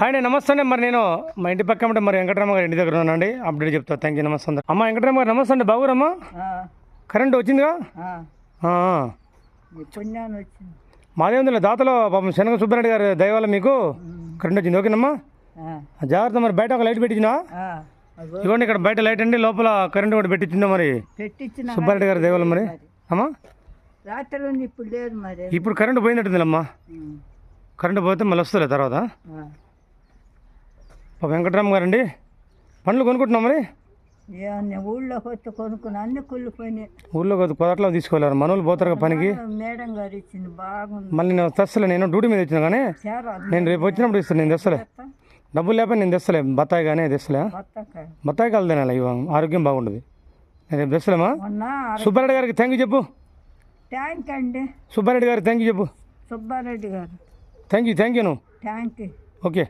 Hi అండి, నమస్తే అండి. మరి నేను మా ఇంటి పక్క అంటే మరి వెంకటరామ గారి ఇంటి దగ్గర ఉన్నానండి. అప్డేట్ చెప్తా. Thank you. నమస్తే అందరు. అమ్మ వెంకటరామ గారు నమస్తే అండి. బాగురమ్మా? కరెంట్ వచ్చిందిగా? మాదేముంది దాతలో పాపం శనగ సుబ్బారెడ్డి గారి దయవల్ల మీకు కరెంట్ వచ్చింది. ఓకేనమ్మా, జాగ్రత్త. మరి బయట ఒక లైట్ పెట్టించినా? ఇవ్వండి, ఇక్కడ బయట లైట్ అండి, లోపల కరెంట్ కూడా పెట్టించిందా మరి సుబ్బారెడ్డి గారి దయవల్ల? మరి అమ్మా ఇప్పుడు కరెంట్ పోయినట్టుందిలమ్మా. కరెంట్ పోతే మళ్ళీ వస్తలే తర్వాత. వెంకటరామ గారండి, పండ్లు కొనుక్కుంటున్నాం. మరి ఊళ్ళో వచ్చి కొనుక్కుని అన్ని కుళ్ళిపోయినాయి. ఊళ్ళో కొదట్లో తీసుకోలేరు, మనోళ్ళు పోతారు పనికి. మేడం గారు ఇచ్చింది బాగుంది. మళ్ళీ నేను తెస్తలే, నేను డ్యూటీ మీద ఇచ్చిన కానీ నేను రేపు వచ్చినప్పుడు ఇస్తాను. నేను తెస్తలే, డబ్బులు లేకపోతే నేను తెస్తలే. బత్తాయి కానీ తెస్తలే, బత్తాయి కాదు తినాలి, ఆరోగ్యం బాగుంటుంది. నేను రేపు తెస్తలేమా? సుబ్బారెడ్డి గారికి థ్యాంక్ యూ చెప్పు. థ్యాంక్ అండి. సుబ్బారెడ్డి గారికి థ్యాంక్ యూ చెప్పు. సుబ్బారెడ్డి గారు థ్యాంక్ యూ. నువ్వు థ్యాంక్ యూ. ఓకే.